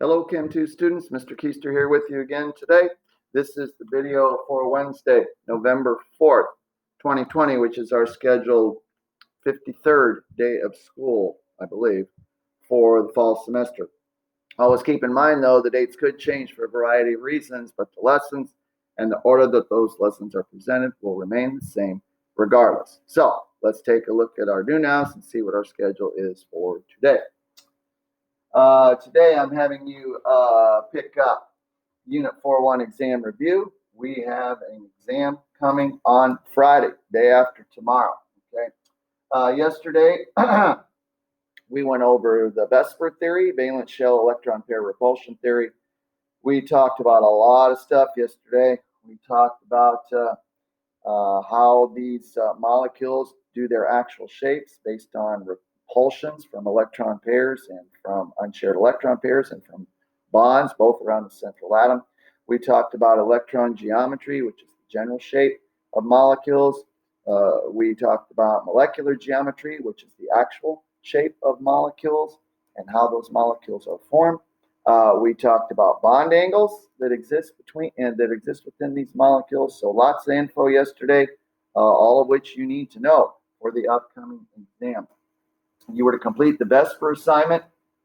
Hello, Chem 2 students. Mr. Keister here with you again today. This is the video for Wednesday, November 4th, 2020, which is our scheduled 53rd day of school, I believe, for the fall semester. Always keep in mind, though, the dates could change for a variety of reasons, but the lessons and the order that those lessons are presented will remain the same regardless. So let's take a look at our do nows and see what our schedule is for today. Today I'm having you pick up Unit 4.1 exam review. We have an exam coming on Friday, day after tomorrow. Okay. Yesterday we went over the VSEPR theory, valence shell electron pair repulsion theory. We talked about a lot of stuff yesterday. We talked about how these molecules do their actual shapes based on repulsions from electron pairs and from unshared electron pairs and from bonds, both around the central atom. We talked about electron geometry, which is the general shape of molecules. We talked about molecular geometry, which is the actual shape of molecules and how those molecules are formed. We talked about bond angles that exist within these molecules. So lots of info yesterday, all of which you need to know for the upcoming exam. If you were to complete the VSEPR assignment,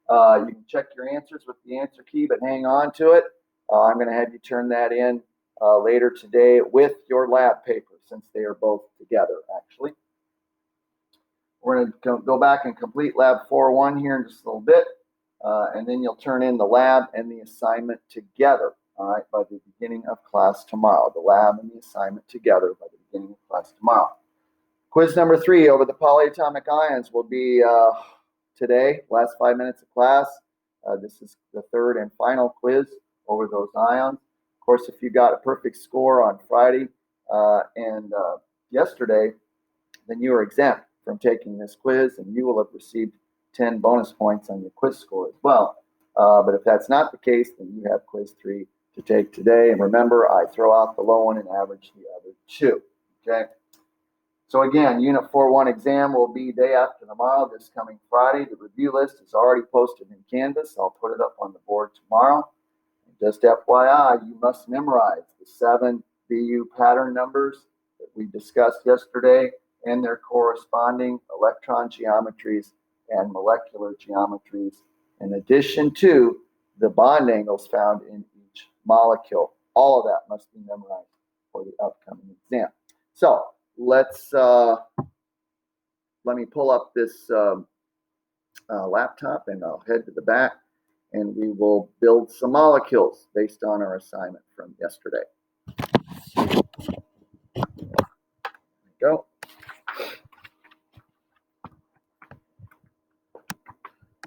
you can check your answers with the answer key, but hang on to it. I'm going to have you turn that in later today with your lab paper, since they are both together, actually. We're going to go back and complete Lab 4.1 here in just a little bit, and then you'll turn in the lab and the assignment together, all right, by the beginning of class tomorrow. The lab and the assignment together by the beginning of class tomorrow. Quiz number 3 over the polyatomic ions will be today, last 5 minutes of class. This is the third and final quiz over those ions. Of course, if you got a perfect score on Friday and yesterday, then you are exempt from taking this quiz, and you will have received 10 bonus points on your quiz score as well. But if that's not the case, then you have quiz 3 to take today. And remember, I throw out the low one and average the other 2. Okay. So again, Unit 4.1 exam will be day after tomorrow, this coming Friday. The review list is already posted in Canvas. I'll put it up on the board tomorrow. And just FYI, you must memorize the 7 BU pattern numbers that we discussed yesterday and their corresponding electron geometries and molecular geometries, in addition to the bond angles found in each molecule. All of that must be memorized for the upcoming exam. So let's let me pull up this laptop, and I'll head to the back, and we will build some molecules based on our assignment from yesterday. There we go.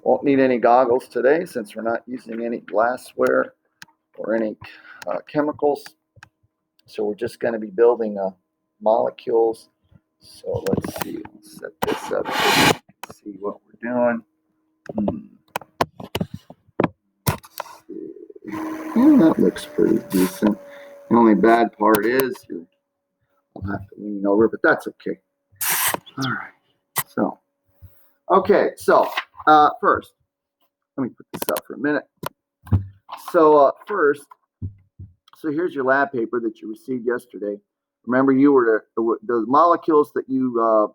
Won't need any goggles today since we're not using any glassware or any chemicals. So we're just going to be building molecules. So let's see, let's set this up, see what we're doing. That looks pretty decent. The only bad part is I'll have to lean over, but that's okay. All right. So, okay. So first, let me put this up for a minute. So first, so here's your lab paper that you received yesterday. Remember, the molecules that you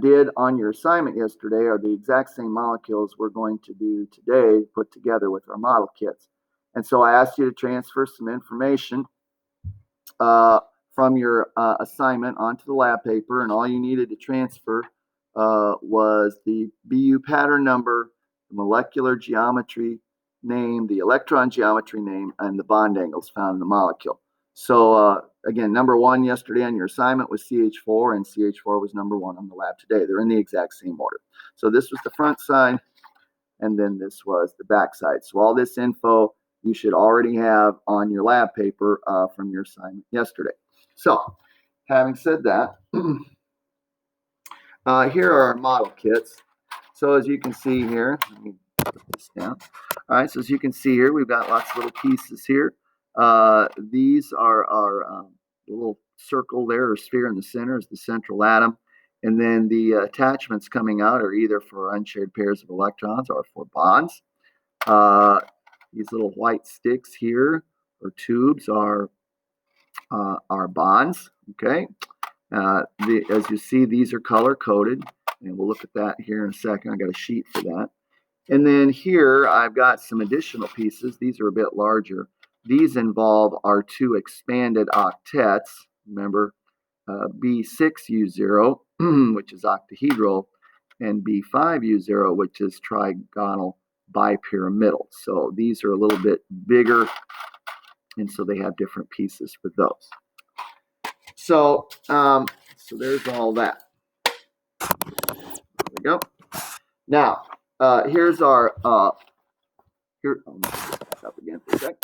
did on your assignment yesterday are the exact same molecules we're going to do today, put together with our model kits. And so I asked you to transfer some information from your assignment onto the lab paper, and all you needed to transfer was the BU pattern number, the molecular geometry name, the electron geometry name, and the bond angles found in the molecule. So again, number 1 yesterday on your assignment was CH4, and CH4 was number 1 on the lab today. They're in the exact same order. So this was the front side, and then this was the back side. So all this info you should already have on your lab paper from your assignment yesterday. So having said that, here are our model kits. So as you can see here, let me put this down. All right, so as you can see here, we've got lots of little pieces here. These are our little circle there, or sphere in the center is the central atom. And then the attachments coming out are either for unshared pairs of electrons or for bonds. These little white sticks here or tubes are bonds. Okay. As you see, these are color coded, and we'll look at that here in a second. I got a sheet for that. And then here I've got some additional pieces. These are a bit larger. These involve our two expanded octets. Remember, B6U0, which is octahedral, and B5U0, which is trigonal bipyramidal. So these are a little bit bigger, and so they have different pieces for those. So there's all that. There we go. Now, here's our here. I'll back up again for a second.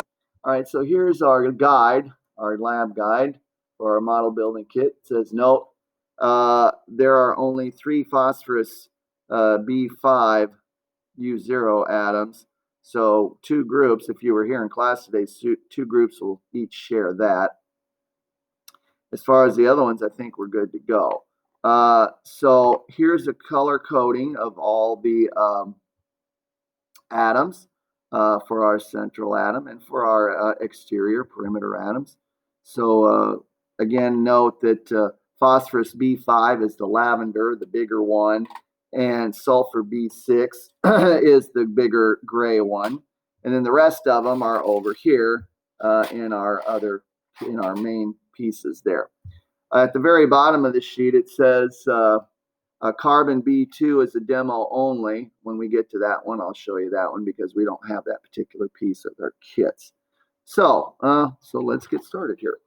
All right, so here's our guide, our lab guide for our model building kit. It says, note, there are only 3 phosphorus B5 U0 atoms. So 2 groups, if you were here in class today, 2 groups will each share that. As far as the other ones, I think we're good to go. So here's a color coding of all the atoms for our central atom and for our exterior perimeter atoms. So again, note that phosphorus B5 is the lavender, the bigger one, and sulfur B6 is the bigger gray one. And then the rest of them are over here in our main pieces there. At the very bottom of the sheet, it says carbon B2 is a demo only. When we get to that one, I'll show you that one because we don't have that particular piece of our kits. So let's get started here.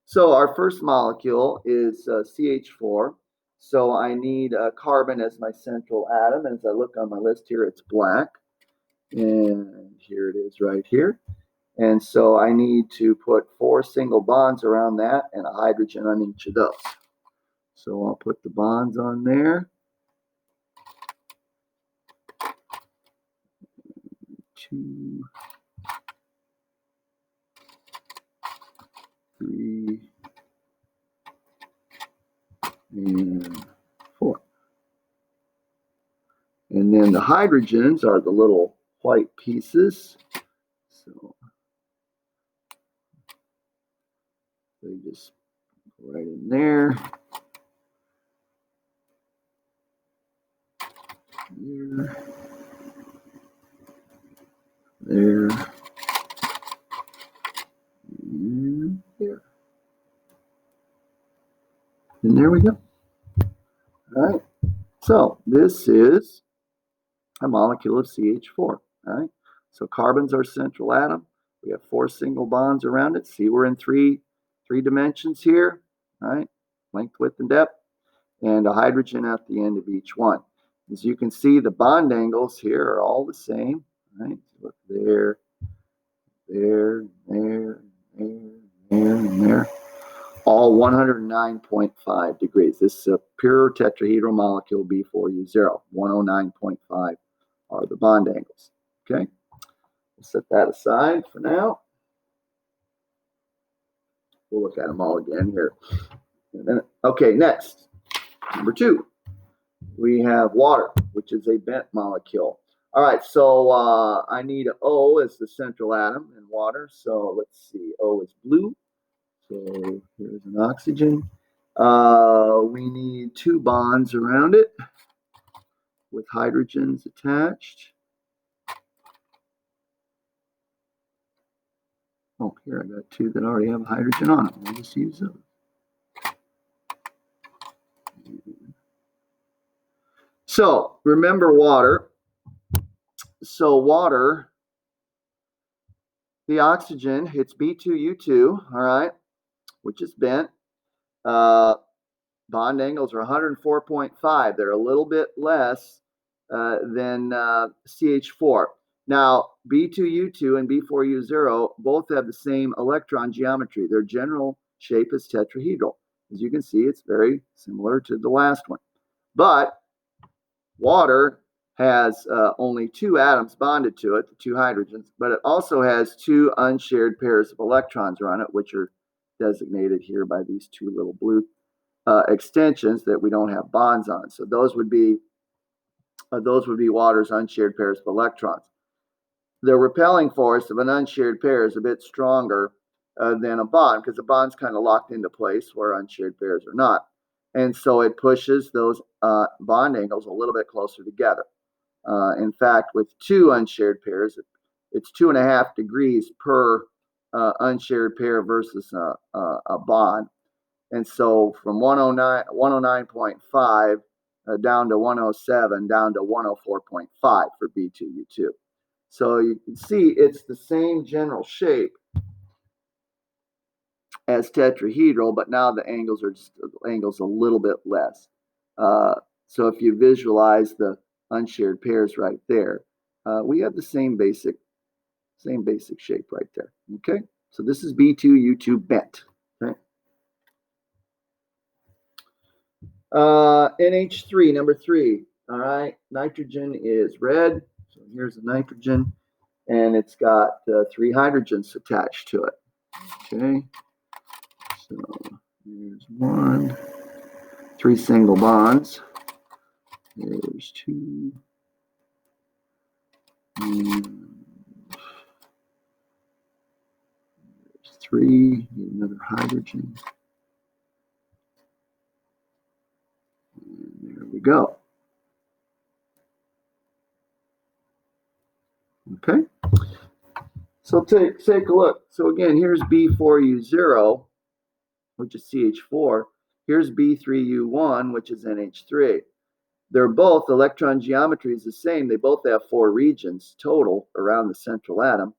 So our first molecule is CH4. So I need carbon as my central atom. As I look on my list here, it's black. And here it is right here. And so I need to put 4 single bonds around that and a hydrogen on each of those. So I'll put the bonds on there. 2, 3, and 4. And then the hydrogens are the little white pieces. So they just go right in there. There, and there. And there we go. All right. So this is a molecule of CH4. All right. So carbon's our central atom. We have 4 single bonds around it. See, we're in three dimensions here. All right. Length, width, and depth. And a hydrogen at the end of each one. As you can see, the bond angles here are all the same. Right? Look there, there, there, there, there, and there. All 109.5 degrees. This is a pure tetrahedral molecule B4U0. 109.5 are the bond angles. Okay, we'll set that aside for now. We'll look at them all again here in a minute. Okay, next, number 2. We have water, which is a bent molecule. All right, so I need O as the central atom in water. So let's see, O is blue. So here's an oxygen. We need 2 bonds around it with hydrogens attached. Oh, here I got 2 that already have hydrogen on them. We'll just use those. So remember water. So water, the oxygen, it's B2U2, all right, which is bent. Bond angles are 104.5. They're a little bit less than CH4. Now, B2U2 and B4U0 both have the same electron geometry. Their general shape is tetrahedral. As you can see, it's very similar to the last one. But water has only 2 atoms bonded to it, the 2 hydrogens, but it also has 2 unshared pairs of electrons around it, which are designated here by these 2 little blue extensions that we don't have bonds on. So those would be those would be water's unshared pairs of electrons. The repelling force of an unshared pair is a bit stronger than a bond, because the bond's kind of locked into place where unshared pairs are not. And so it pushes those bond angles a little bit closer together. In fact, with two unshared pairs, it's 2.5 degrees per unshared pair versus a bond. And so from 109.5 down to 107, down to 104.5 for B2U2. So you can see it's the same general shape as tetrahedral, but now the angles are just angles a little bit less. So if you visualize the unshared pairs right there, we have the same basic shape right there. Okay, so this is B2U2 bent. Okay. NH3, number 3. All right, nitrogen is red. So here's the nitrogen, and it's got 3 hydrogens attached to it. Okay, so here's 1, 3 single bonds. There's 2, and there's 3. Another hydrogen. And there we go. Okay, so take a look. So again, here's B4U0, which is CH4. Here's B3U1, which is NH3. They're both, electron geometry is the same. They both have 4 regions total around the central atom.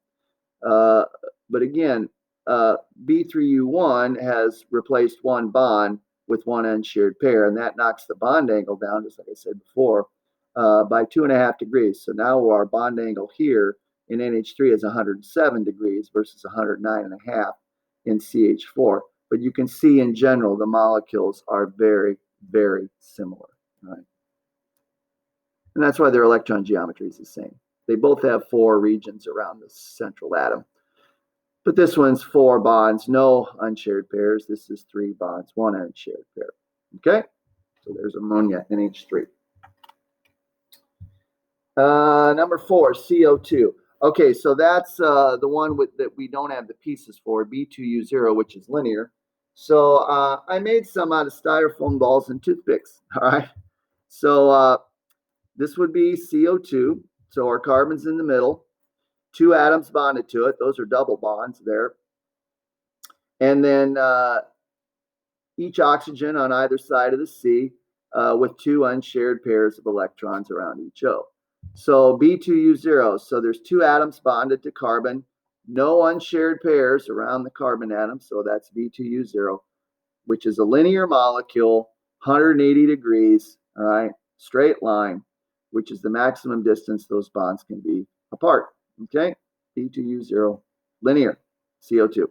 But again, B3U1 has replaced 1 bond with 1 unshared pair, and that knocks the bond angle down, just like I said before, by 2.5 degrees. So now our bond angle here in NH3 is 107 degrees versus 109.5 in CH4. But you can see in general the molecules are very, very similar. Right? And that's why their electron geometry is the same. They both have 4 regions around the central atom. But this one's 4 bonds, no unshared pairs. This is 3 bonds, 1 unshared pair. Okay? So there's ammonia, NH3. Number 4, CO2. Okay, so that's the one that we don't have the pieces for, B2U0, which is linear. So I made some out of styrofoam balls and toothpicks. All right. So this would be CO2. So our carbon's in the middle. 2 atoms bonded to it. Those are double bonds there. And then each oxygen on either side of the C with 2 unshared pairs of electrons around each O. So B2U0. So there's 2 atoms bonded to carbon. No unshared pairs around the carbon atom. So that's B2U0, which is a linear molecule, 180 degrees, all right, straight line, which is the maximum distance those bonds can be apart. Okay, B2U0, linear, CO2.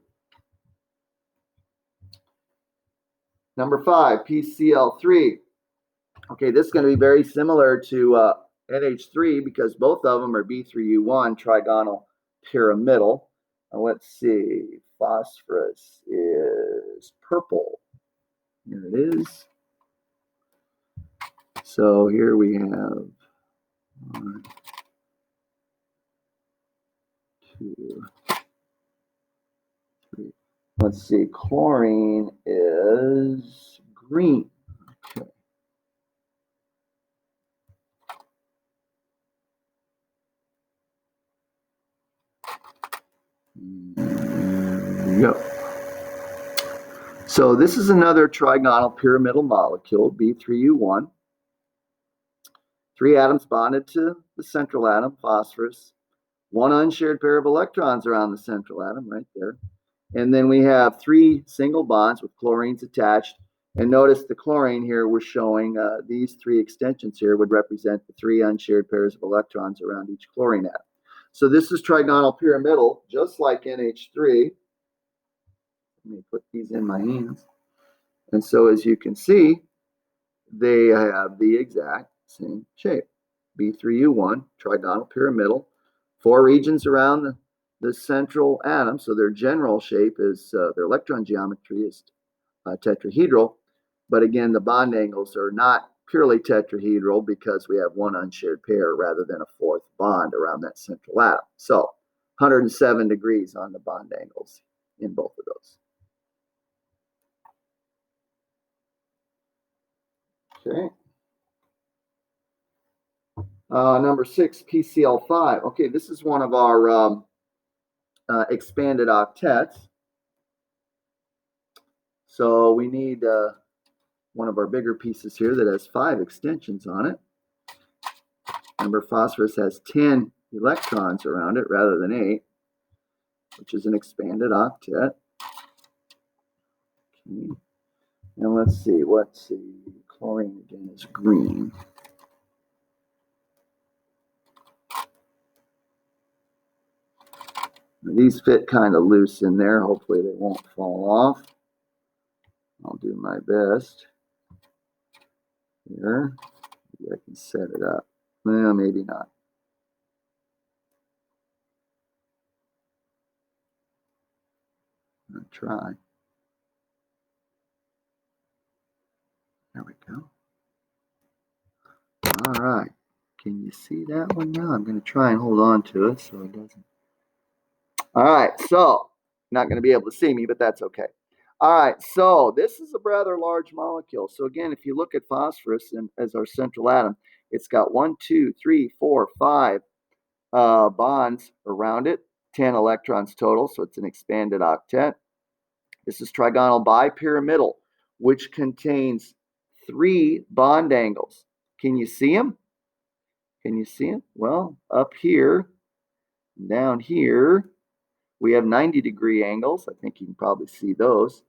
Number 5, PCl3. Okay, this is going to be very similar to NH3 because both of them are B3U1 trigonal pyramidal. Let's see, phosphorus is purple. Here it is. So here we have 1, 2, 3. Let's see, chlorine is green. Okay. There we go. So this is another trigonal pyramidal molecule, B3U1. 3 atoms bonded to the central atom, phosphorus. 1 unshared pair of electrons around the central atom, right there. And then we have 3 single bonds with chlorines attached. And notice the chlorine here, we're showing these 3 extensions here would represent the 3 unshared pairs of electrons around each chlorine atom. So this is trigonal pyramidal, just like NH3. Let me put these in my hands. And so as you can see, they have the exact same shape. B3U1, trigonal pyramidal, 4 regions around the central atom. So their general shape is, their electron geometry is tetrahedral. But again, the bond angles are not purely tetrahedral because we have one unshared pair rather than a fourth bond around that central atom. So 107 degrees on the bond angles in both of those. Okay. Number 6, PCl5. Okay, this is one of our expanded octets. So we need one of our bigger pieces here that has 5 extensions on it. Remember, phosphorus has 10 electrons around it rather than 8, which is an expanded octet. Okay. And let's see, chlorine again is green. These fit kind of loose in there. Hopefully they won't fall off. I'll do my best here. Maybe I can set it up. Well, maybe not. I'll try. There we go. All right. Can you see that one now? I'm going to try and hold on to it so it doesn't. All right. So, not going to be able to see me, but that's okay. All right. So, this is a rather large molecule. So, again, if you look at phosphorus as our central atom, it's got 1, 2, 3, 4, 5 bonds around it, 10 electrons total. So, it's an expanded octet. This is trigonal bipyramidal, which contains 3 bond angles. Can you see them? Can you see them? Well, up here, down here, we have 90-degree angles. I think you can probably see those.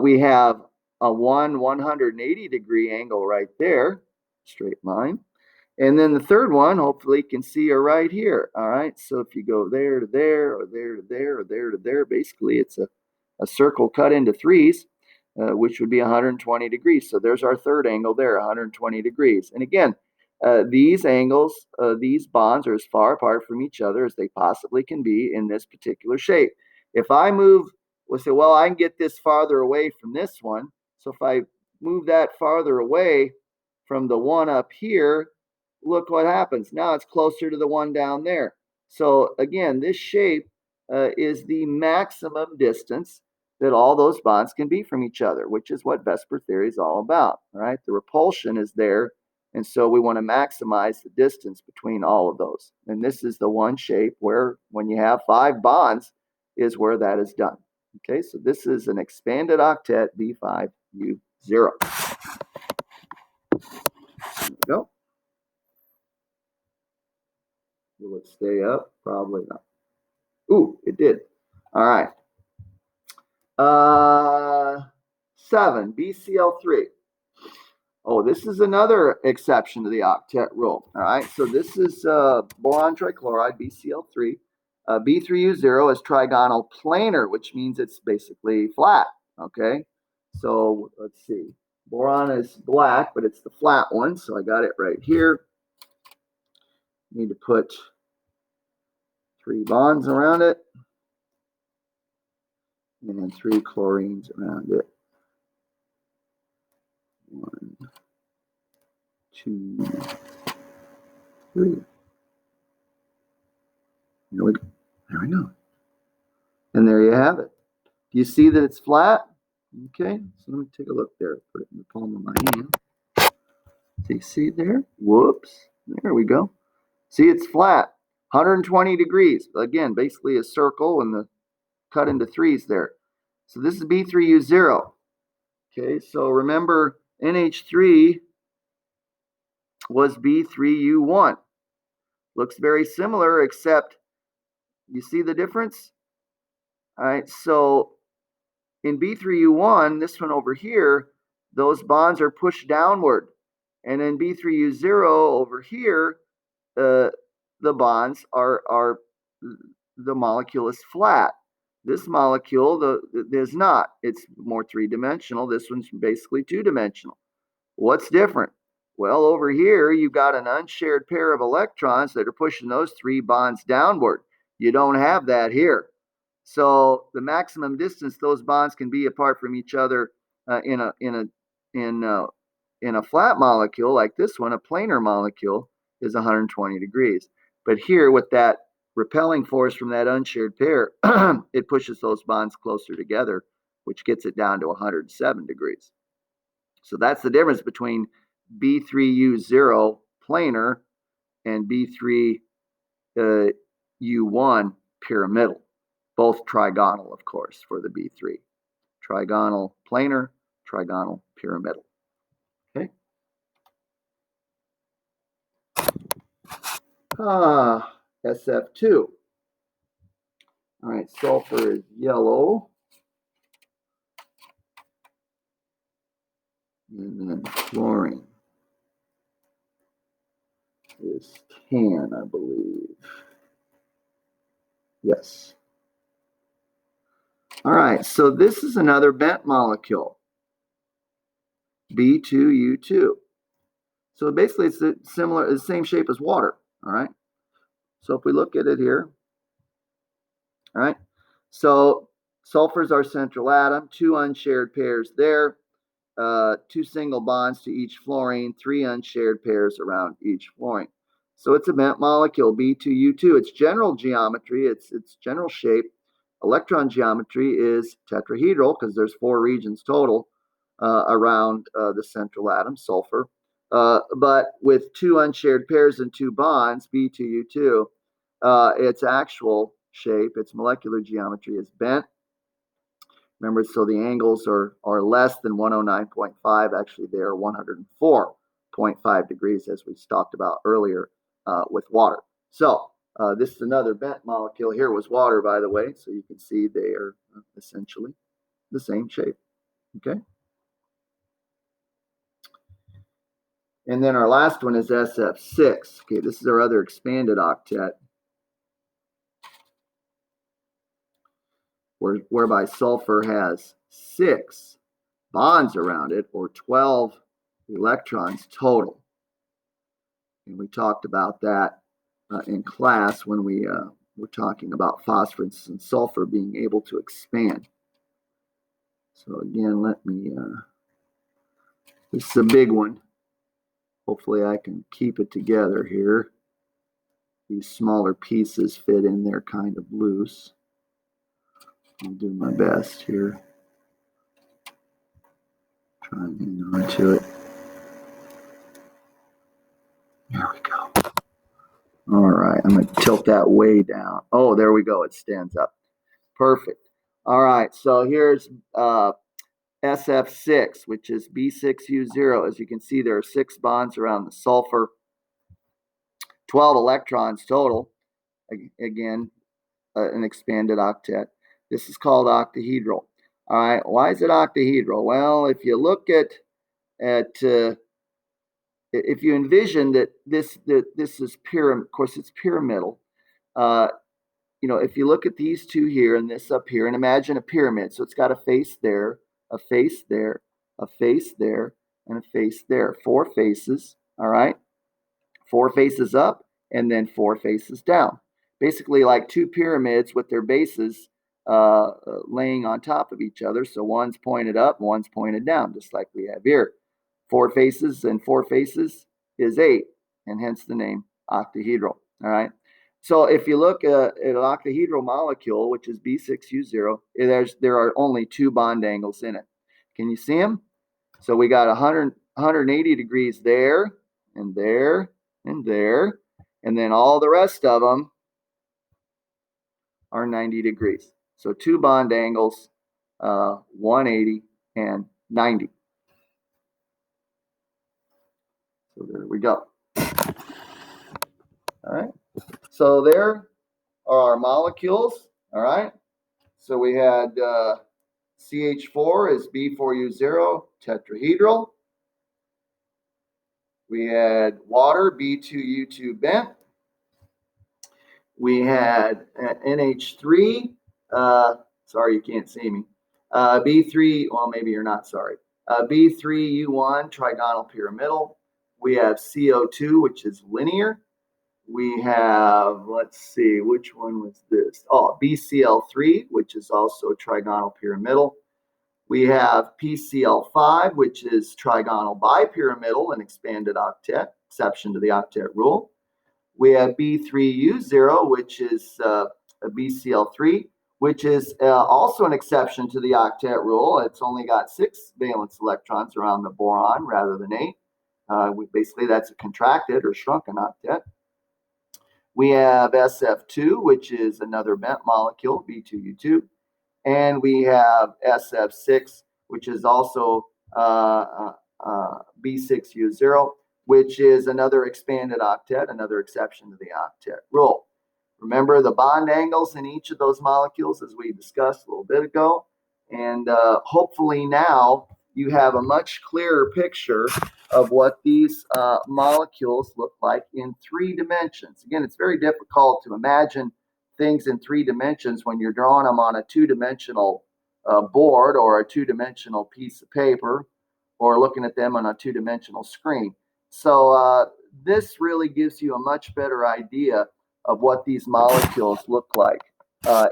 We have a 180-degree angle right there, straight line. And then the third one, hopefully you can see are right here. All right, so if you go there to there, or there to there, or there to there, basically it's a circle cut into 3s, which would be 120 degrees. So there's our third angle there, 120 degrees. And again, these angles, these bonds are as far apart from each other as they possibly can be in this particular shape. If I move, we'll say, well, I can get this farther away from this one. So if I move that farther away from the one up here, look what happens. Now it's closer to the one down there. So again, this shape is the maximum distance that all those bonds can be from each other, which is what VSEPR theory is all about. All right, the repulsion is there, and so we want to maximize the distance between all of those. And this is the one shape where, when you have 5 bonds, is where that is done. Okay, so this is an expanded octet B5U0. There we go. Will it stay up? Probably not. Ooh, it did. All right. 7, BCl3. Oh, this is another exception to the octet rule. All right, so this is boron trichloride, BCl3. B3U0 is trigonal planar, which means it's basically flat. Okay, so let's see. Boron is black, but it's the flat one, so I got it right here. Need to put 3 bonds around it, and then 3 chlorines around it. 1, 2, 3. There we go. And there you have it. Do you see that it's flat? Okay, so let me take a look there. Put it in the palm of my hand. Do you see there? Whoops. There we go. See, it's flat. 120 degrees. Again, basically a circle and the cut into 3s there. So this is B3U0. Okay, so remember NH3 was B3U1. Looks very similar, except you see the difference? All right, so in B3U1, this one over here, those bonds are pushed downward. And in B3U0 over here, the bonds are the molecule is flat. This molecule is not. It's more 3-dimensional. This one's basically 2-dimensional. What's different? Well, over here, you've got an unshared pair of electrons that are pushing those 3 bonds downward. You don't have that here. So the maximum distance those bonds can be apart from each other in in a flat molecule like this one, a planar molecule, is 120 degrees. But here, with that repelling force from that unshared pair, it pushes those bonds closer together, which gets it down to 107 degrees. So that's the difference between B3U0 planar and B3U1 pyramidal. Both trigonal, of course, for the B3. Trigonal planar, trigonal pyramidal. Okay. SF2. All right, sulfur is yellow. And then fluorine is tan, I believe. Yes. All right, so this is another bent molecule, B2U2. So basically it's similar, the same shape as water, all right? So if we look at it here, all right, so sulfur is our central atom, 2 unshared pairs there, 2 single bonds to each fluorine, 3 unshared pairs around each fluorine. So it's a bent molecule, B2U2. Its general geometry, its general shape, electron geometry is tetrahedral because there's 4 regions total around the central atom, sulfur. But with 2 unshared pairs and 2 bonds, B2U2, its actual shape, its molecular geometry is bent. Remember, so the angles are less than 109.5. Actually, they're 104.5 degrees, as we talked about earlier with water. So this is another bent molecule. Here was water, by the way. So you can see they are essentially the same shape. Okay. And then our last one is SF6. Okay, this is our other expanded octet, whereby sulfur has 6 bonds around it, or 12 electrons total. And we talked about that in class when we were talking about phosphorus and sulfur being able to expand. So again, let me, this is a big one. Hopefully I can keep it together here. These smaller pieces fit in there kind of loose. I'll do my best here. Try and hang on to it. There we go. All right, I'm going to tilt that way down. Oh, there we go. It stands up. Perfect. All right, so here's SF6, which is B6U0. As you can see, there are 6 bonds around the sulfur, 12 electrons total. Again, an expanded octet. This is called octahedral. All right, why is it octahedral? Well, if you look at if you envision that this is pyramid, of course it's pyramidal. If you look at these two here and this up here, and imagine a pyramid. So it's got a face there, a face there, a face there, and a face there. 4 faces, all right? 4 faces up and then 4 faces down. Basically like 2 pyramids with their bases laying on top of each other. So one's pointed up, one's pointed down, just like we have here. 4 faces and 4 faces is 8, and hence the name octahedral, all right? So if you look at an octahedral molecule, which is B6U0, there are only 2 bond angles in it. Can you see them? So we got 180 degrees there, and there, and there, and then all the rest of them are 90 degrees. So 2 bond angles, 180 and 90. So there we go. All right. So there are our molecules. All right. So we had CH4 is B4U0 tetrahedral. We had water, B2U2 bent. We had NH3. Sorry, you can't see me. B3, well, maybe you're not sorry. B3U1 trigonal pyramidal. We have CO2, which is linear. We have, let's see, which one was this? Oh, BCl3, which is also trigonal pyramidal. We have PCl5, which is trigonal bipyramidal and expanded octet, exception to the octet rule. We have B3U0, which is a BCl3, which is also an exception to the octet rule. It's only got 6 valence electrons around the boron rather than 8. Basically, that's a contracted or shrunken octet. We have SF2, which is another bent molecule, B2U2. And we have SF6, which is also B6U0, which is another expanded octet, another exception to the octet rule. Remember the bond angles in each of those molecules, as we discussed a little bit ago. And hopefully now you have a much clearer picture of what these molecules look like in 3 dimensions. Again, it's very difficult to imagine things in 3 dimensions when you're drawing them on a 2-dimensional board or a 2-dimensional piece of paper or looking at them on a 2-dimensional screen. So this really gives you a much better idea of what these molecules look like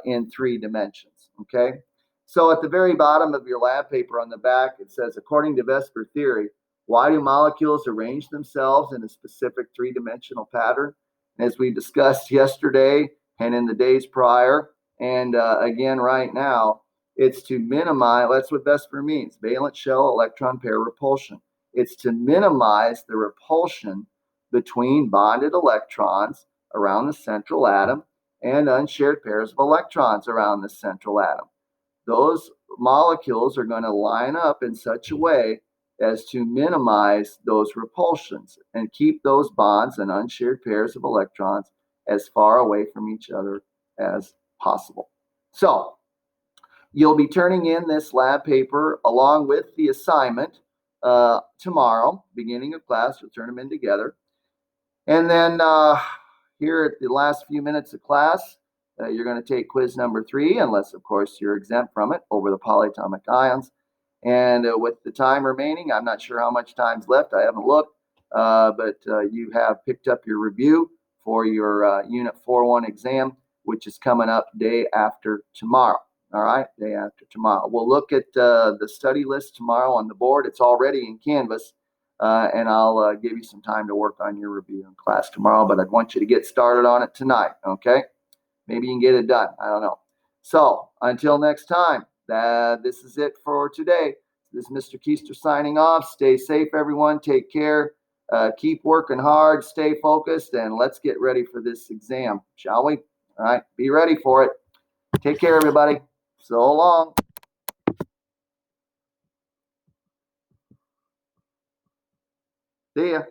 in 3 dimensions, okay? So at the very bottom of your lab paper on the back, it says, according to VSEPR theory, why do molecules arrange themselves in a specific 3-dimensional pattern? And as we discussed yesterday and in the days prior, and again right now, it's to minimize, that's what VSEPR means, valence shell electron pair repulsion. It's to minimize the repulsion between bonded electrons around the central atom and unshared pairs of electrons around the central atom. Those molecules are going to line up in such a way as to minimize those repulsions and keep those bonds and unshared pairs of electrons as far away from each other as possible. So you'll be turning in this lab paper along with the assignment tomorrow, beginning of class. We'll turn them in together. And then here at the last few minutes of class, you're going to take quiz number 3, unless, of course, you're exempt from it, over the polyatomic ions. And with the time remaining, I'm not sure how much time's left. I haven't looked, but you have picked up your review for your Unit 4.1 exam, which is coming up day after tomorrow. All right, day after tomorrow. We'll look at the study list tomorrow on the board. It's already in Canvas, and I'll give you some time to work on your review in class tomorrow, but I'd want you to get started on it tonight, okay? Maybe you can get it done. I don't know. So until next time, this is it for today. This is Mr. Keister signing off. Stay safe, everyone. Take care. Keep working hard. Stay focused, and let's get ready for this exam, shall we? All right. Be ready for it. Take care, everybody. So long. See ya.